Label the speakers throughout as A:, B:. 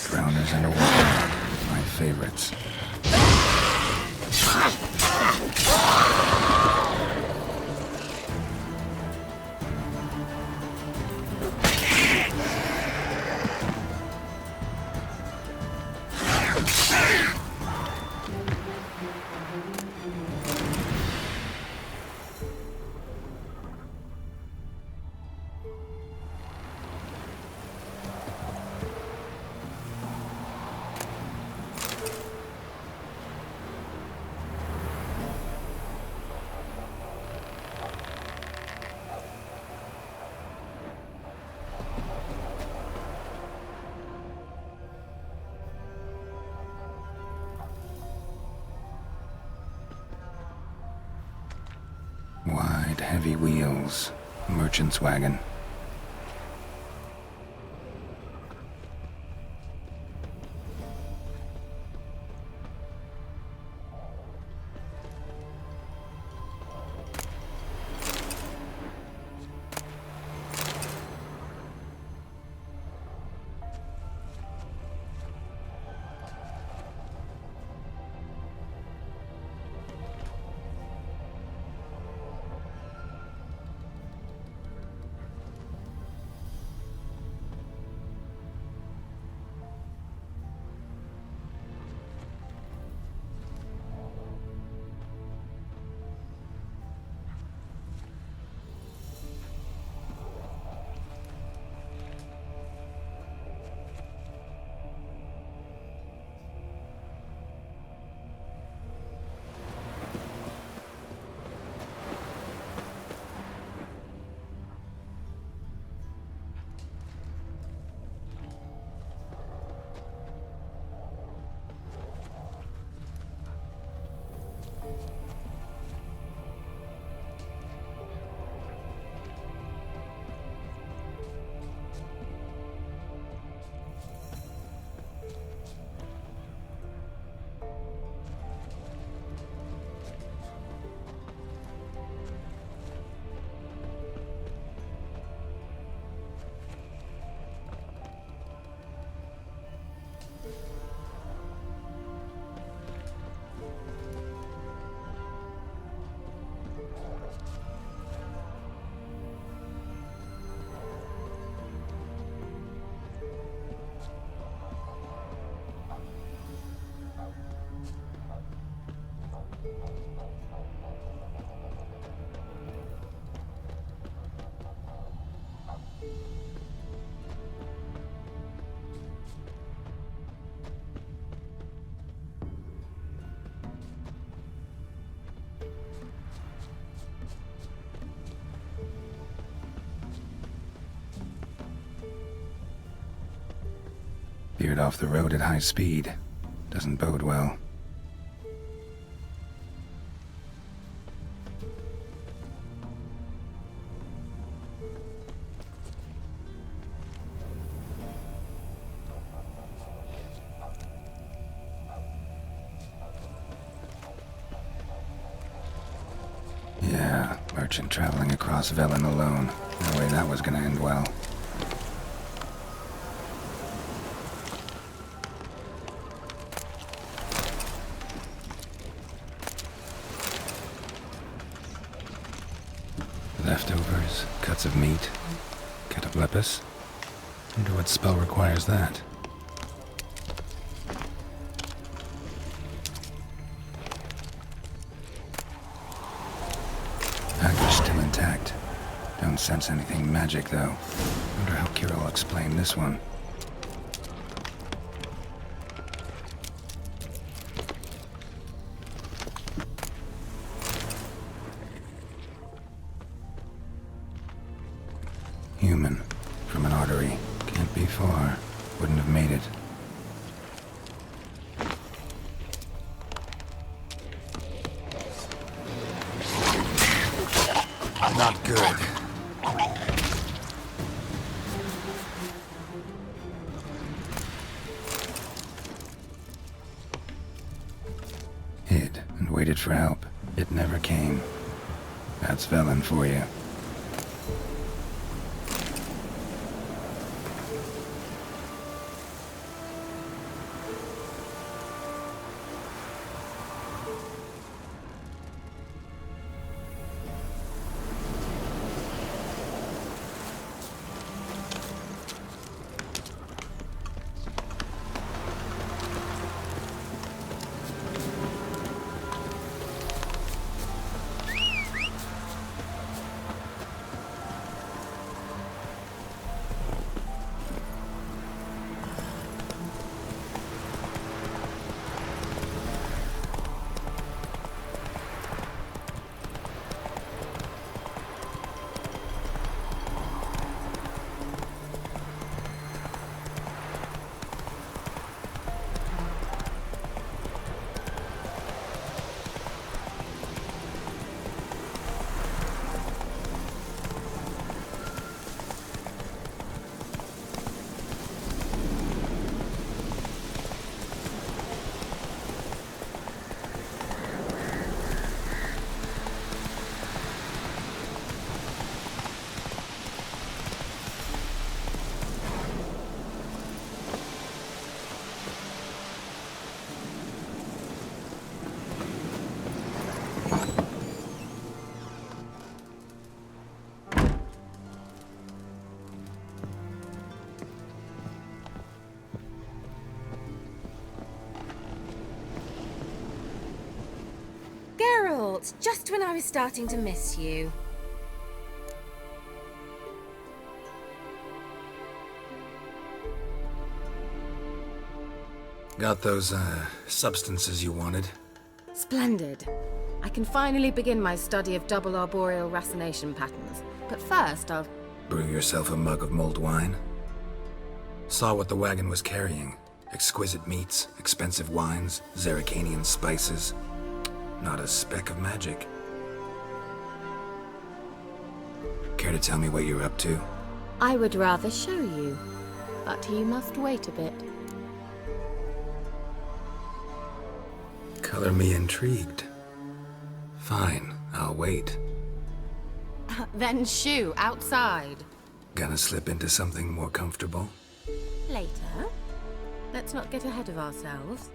A: Drowners and a water. My favorites. Wide, heavy wheels. Merchant's wagon. Veered off the road at high speed. Doesn't bode well. Yeah, merchant traveling across Velen alone. No way that was gonna end well. Leftovers, cuts of meat, cataplepis. Wonder what spell requires that. Package still intact. Don't sense anything magic though. Wonder how Kira will explain this one. Human. From an artery. Can't be far. Wouldn't have made it.
B: Not good.
A: Hid and waited for help. It never came. That's Velen for you.
B: just when I was starting to miss you.
A: Got those, substances you wanted?
B: Splendid. I can finally begin my study of double arboreal racination patterns. But first, I'll...
A: Brew yourself a mug of mulled wine? Saw what the wagon was carrying. Exquisite meats, expensive wines, Zerrikanian spices. Not a speck of magic. Care to tell me what you're up to?
B: I would rather show you, but you must wait a bit.
A: Color me intrigued. Fine, I'll wait.
B: Then shoo, outside.
A: Gonna slip into something more comfortable?
B: Later. Let's not get ahead of ourselves.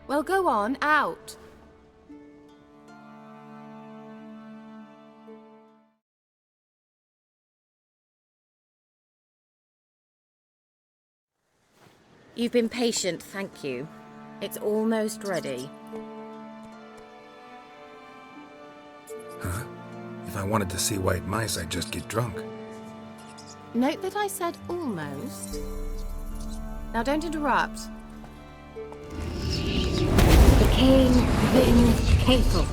B: Well, go on, out. You've been patient, thank you. It's almost ready.
A: Huh? If I wanted to see white mice, I'd just get drunk.
B: Note that I said almost. Now don't interrupt. The king Vin Catel.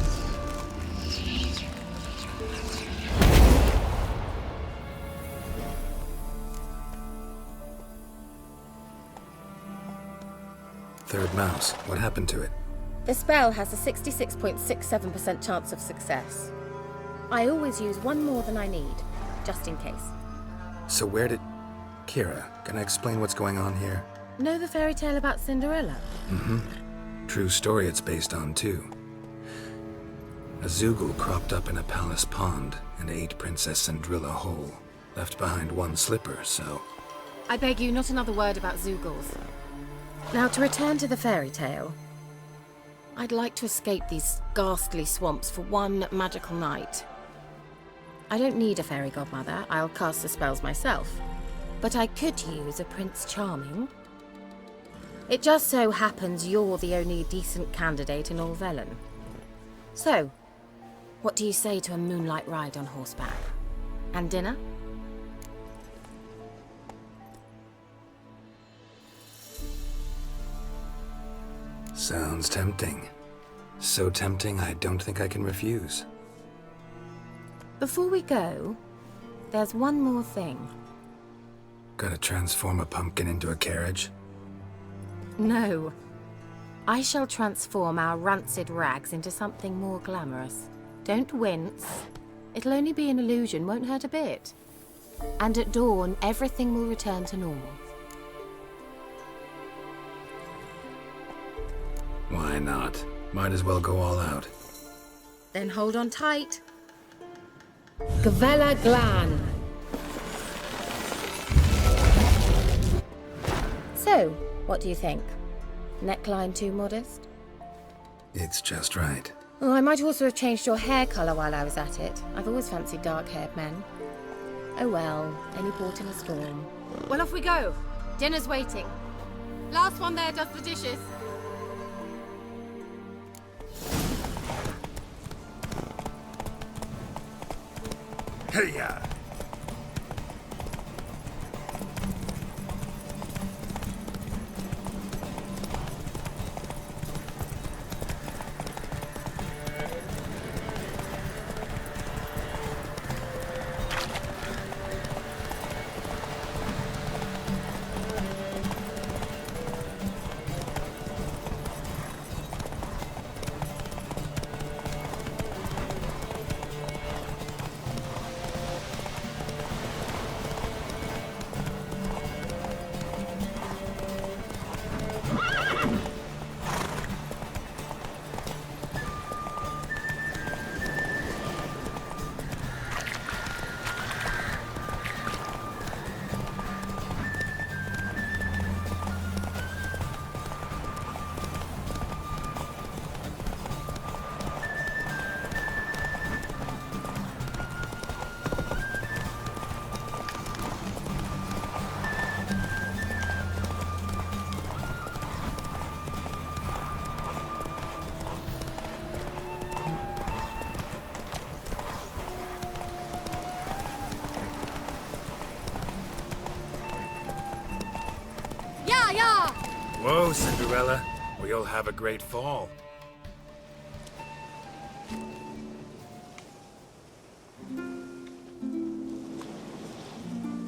A: Third mouse. What happened to it?
B: The spell has a 66.67% chance of success. I always use one more than I need, just in case.
A: So where did... Kira, can I explain what's going on here?
B: Know the fairy tale about Cinderella?
A: Mm-hmm. True story it's based on, too. A Zoogle cropped up in a palace pond and ate Princess Cinderella whole. Left behind one slipper, so...
B: I beg you, not another word about Zoogles. Now, to return to the fairy tale. I'd like to escape these ghastly swamps for one magical night. I don't need a fairy godmother, I'll cast the spells myself. But I could use a Prince Charming. It just so happens you're the only decent candidate in all Velen. So, what do you say to a moonlight ride on horseback? And dinner?
A: Sounds tempting. So tempting, I don't think I can refuse.
B: Before we go, there's one more thing.
A: Gotta transform a pumpkin into a carriage?
B: No. I shall transform our rancid rags into something more glamorous. Don't wince. It'll only be an illusion, won't hurt a bit. And at dawn, everything will return to normal.
A: Why not? Might as well go all out.
B: Then hold on tight. Gavella Glan. So, what do you think? Neckline too modest?
A: It's just right.
B: Oh, I might also have changed your hair colour while I was at it. I've always fancied dark-haired men. Oh well, any port in a storm. Well, off we go. Dinner's waiting. Last one there does the dishes.
A: Hey-ya! Whoa, Cinderella, or you'll have a great fall.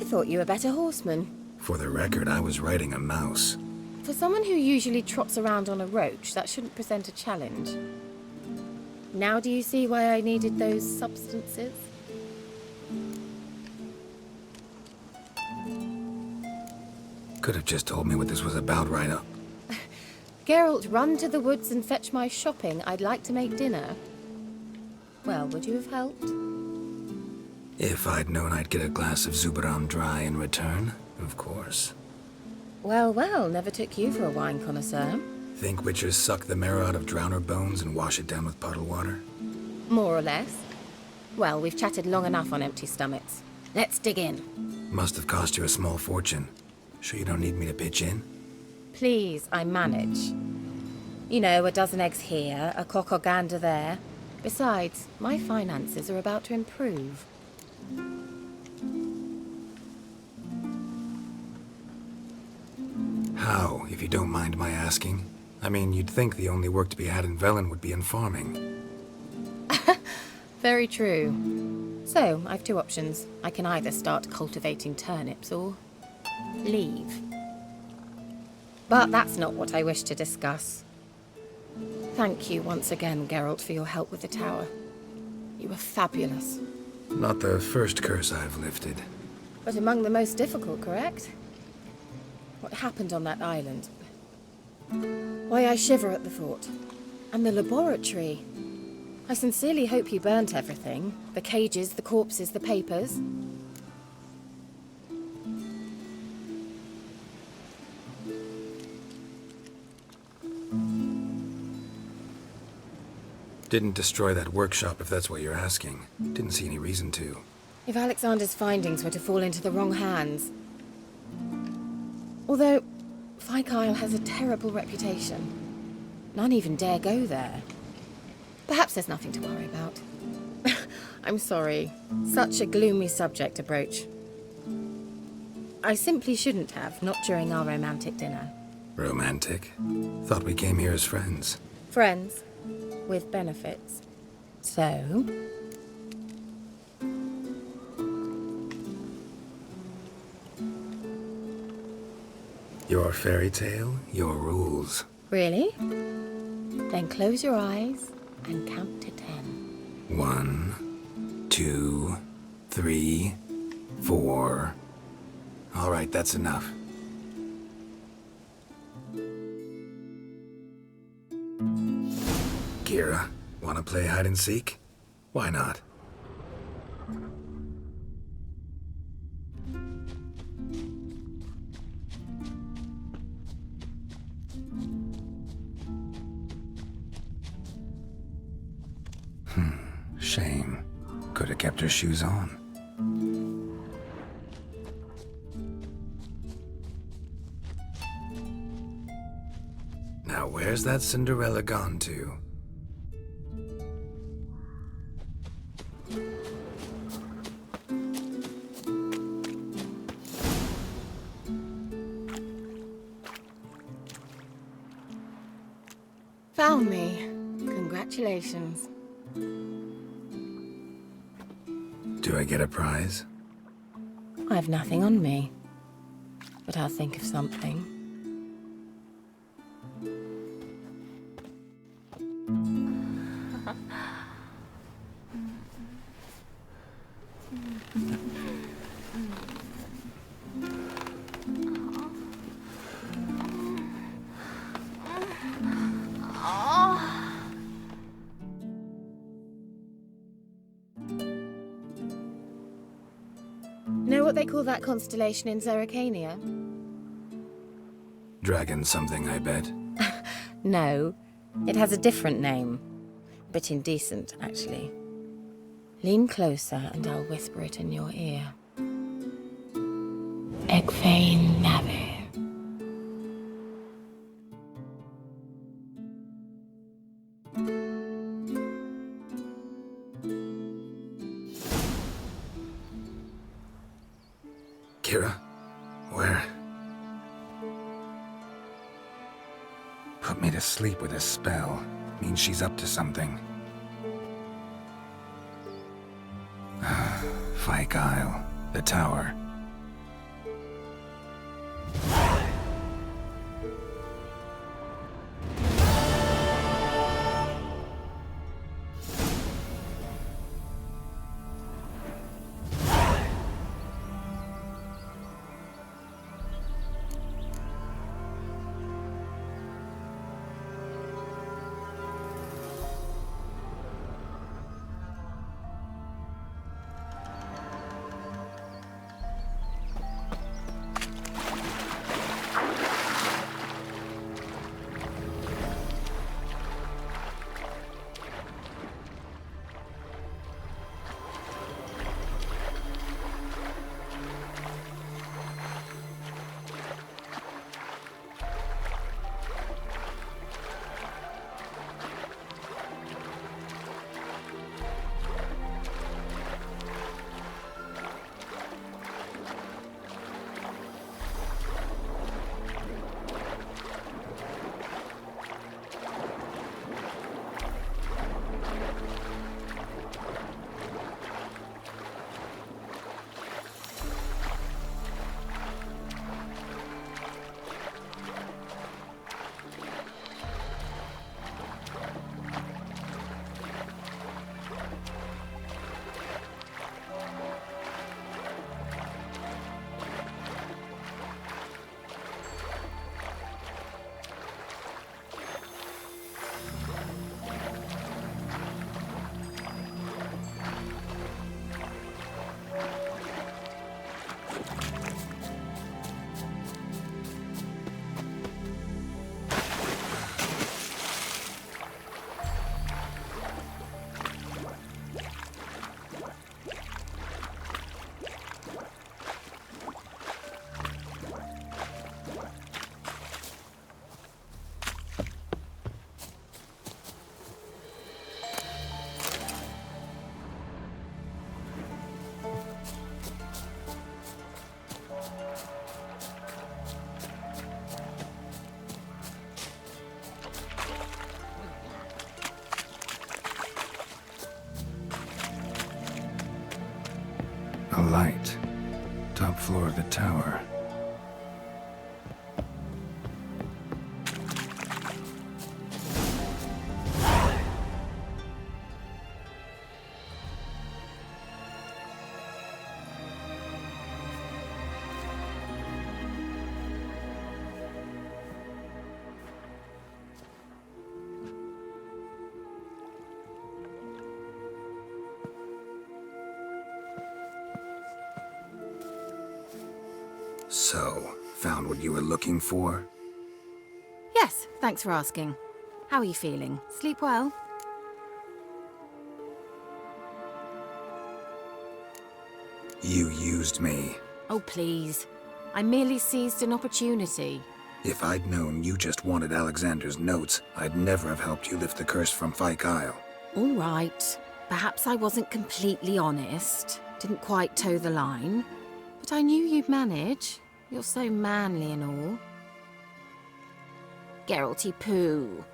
B: I thought you were a better horseman.
A: For the record, I was riding a mouse.
B: For someone who usually trots around on a roach, that shouldn't present a challenge. Now do you see why I needed those substances?
A: Could have just told me what this was about right up.
B: Geralt, run to the woods and fetch my shopping. I'd like to make dinner. Well, would you have helped?
A: If I'd known I'd get a glass of Zubaram dry in return, of course.
B: Well, well, never took you for a wine connoisseur.
A: Think witchers suck the marrow out of drowner bones and wash it down with puddle water?
B: More or less. Well, we've chatted long enough on empty stomachs. Let's dig in.
A: Must have cost you a small fortune. Sure you don't need me to pitch in?
B: Please, I manage. You know, a dozen eggs here, a cock or gander there. Besides, my finances are about to improve.
A: How, if you don't mind my asking? I mean, you'd think the only work to be had in Velen would be in farming.
B: Very true. So, I've two options. I can either start cultivating turnips or leave. But that's not what I wish to discuss. Thank you once again, Geralt, for your help with the tower. You were fabulous.
A: Not the first curse I've lifted.
B: But among the most difficult, correct? What happened on that island? Why, I shiver at the thought. And the laboratory. I sincerely hope you burnt everything. The cages, the corpses, the papers.
A: Didn't destroy that workshop, if that's what you're asking. Didn't see any reason to.
B: If Alexander's findings were to fall into the wrong hands. Although, Fikyle has a terrible reputation. None even dare go there. Perhaps there's nothing to worry about. I'm sorry. Such a gloomy subject to broach. I simply shouldn't have, not during our romantic dinner.
A: Romantic? Thought we came here as friends.
B: Friends. With benefits. So...
A: Your fairy tale, your rules.
B: Really? Then close your eyes and count to 10.
A: 1, 2, 3, 4. All right, that's enough. Kira, wanna play hide and seek? Why not? Shame. Could have kept her shoes on. Now where's that Cinderella gone to?
B: Found me. Congratulations.
A: Do I get a prize?
B: I've nothing on me. But I'll think of something. Know what they call that constellation in Zerrikania?
A: Dragon something, I bet.
B: No, it has a different name. Bit indecent, actually. Lean closer and I'll whisper it in your ear. Egfain Nave.
A: Kira? Where? Put me to sleep with a spell. Means she's up to something. Fyke Isle. The tower. A light. Top floor of the tower. So, found what you were looking for?
B: Yes, thanks for asking. How are you feeling? Sleep well?
A: You used me.
B: Oh, please. I merely seized an opportunity.
A: If I'd known you just wanted Alexander's notes, I'd never have helped you lift the curse from Fyke Isle.
B: All right. Perhaps I wasn't completely honest. Didn't quite toe the line. But I knew you'd manage. You're so manly and all. Geralty poo.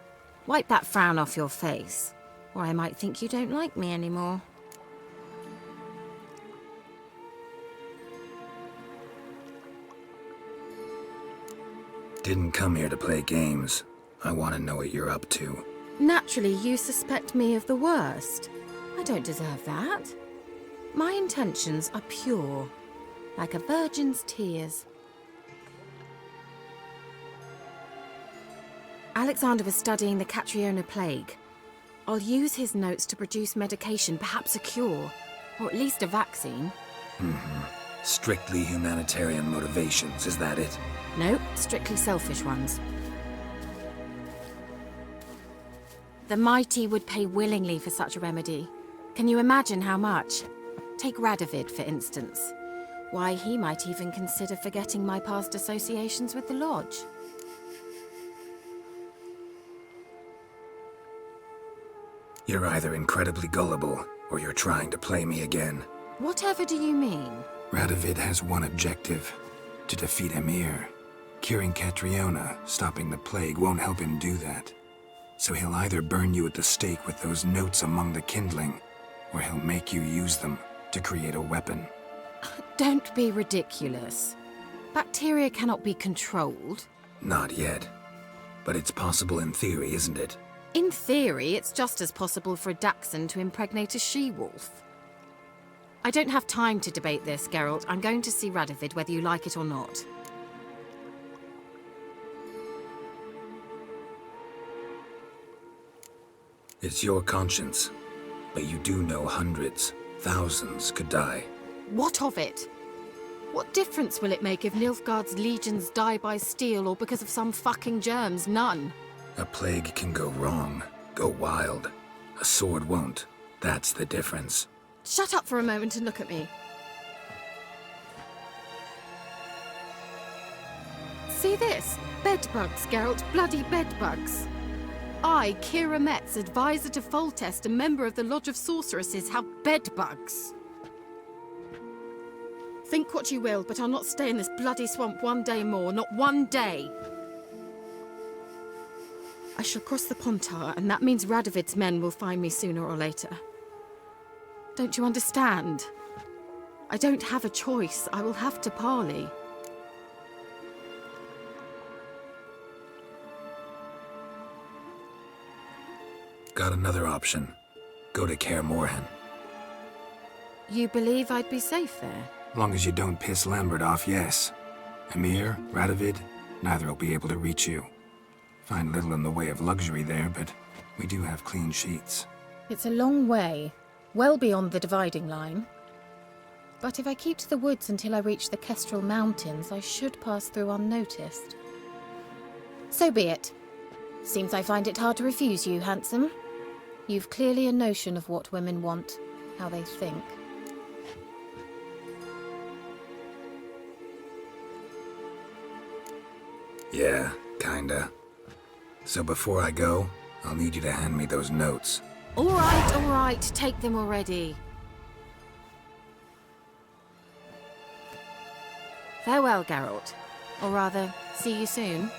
B: Wipe that frown off your face, or I might think you don't like me anymore.
A: Didn't come here to play games. I want to know what you're up to.
B: Naturally, you suspect me of the worst. I don't deserve that. My intentions are pure, like a virgin's tears. Alexander was studying the Catriona plague. I'll use his notes to produce medication, perhaps a cure, or at least a vaccine.
A: Strictly humanitarian motivations, is that it?
B: No, strictly selfish ones. The mighty would pay willingly for such a remedy. Can you imagine how much? Take Radovid, for instance. Why, he might even consider forgetting my past associations with the Lodge.
A: You're either incredibly gullible, or you're trying to play me again.
B: Whatever do you mean?
A: Radovid has one objective: to defeat Emir. Curing Catriona, stopping the plague, won't help him do that. So he'll either burn you at the stake with those notes among the kindling, or he'll make you use them to create a weapon.
B: Don't be ridiculous. Bacteria cannot be controlled.
A: Not yet. But it's possible in theory, isn't it?
B: In theory, it's just as possible for a Dachshund to impregnate a she-wolf. I don't have time to debate this, Geralt. I'm going to see Radovid whether you like it or not.
A: It's your conscience. But you do know hundreds, thousands could die.
B: What of it? What difference will it make if Nilfgaard's legions die by steel or because of some fucking germs? None.
A: A plague can go wrong, go wild. A sword won't. That's the difference.
B: Shut up for a moment and look at me. See this? Bedbugs, Geralt. Bloody bedbugs. I, Kira Metz, advisor to Foltest, a member of the Lodge of Sorceresses, have bedbugs. Think what you will, but I'll not stay in this bloody swamp one day more. Not one day. I shall cross the Pontar, and that means Radovid's men will find me sooner or later. Don't you understand? I don't have a choice. I will have to parley.
A: Got another option. Go to Kaer Morhen.
B: You believe I'd be safe there?
A: Long as you don't piss Lambert off, yes. Emir, Radovid, neither will be able to reach you. Find little in the way of luxury there, but we do have clean sheets.
B: It's a long way. Well beyond the dividing line. But if I keep to the woods until I reach the Kestrel Mountains, I should pass through unnoticed. So be it. Seems I find it hard to refuse you, handsome. You've clearly a notion of what women want, how they think.
A: Yeah, kinda. So before I go, I'll need you to hand me those notes.
B: All right, take them already. Farewell, Geralt. Or rather, see you soon.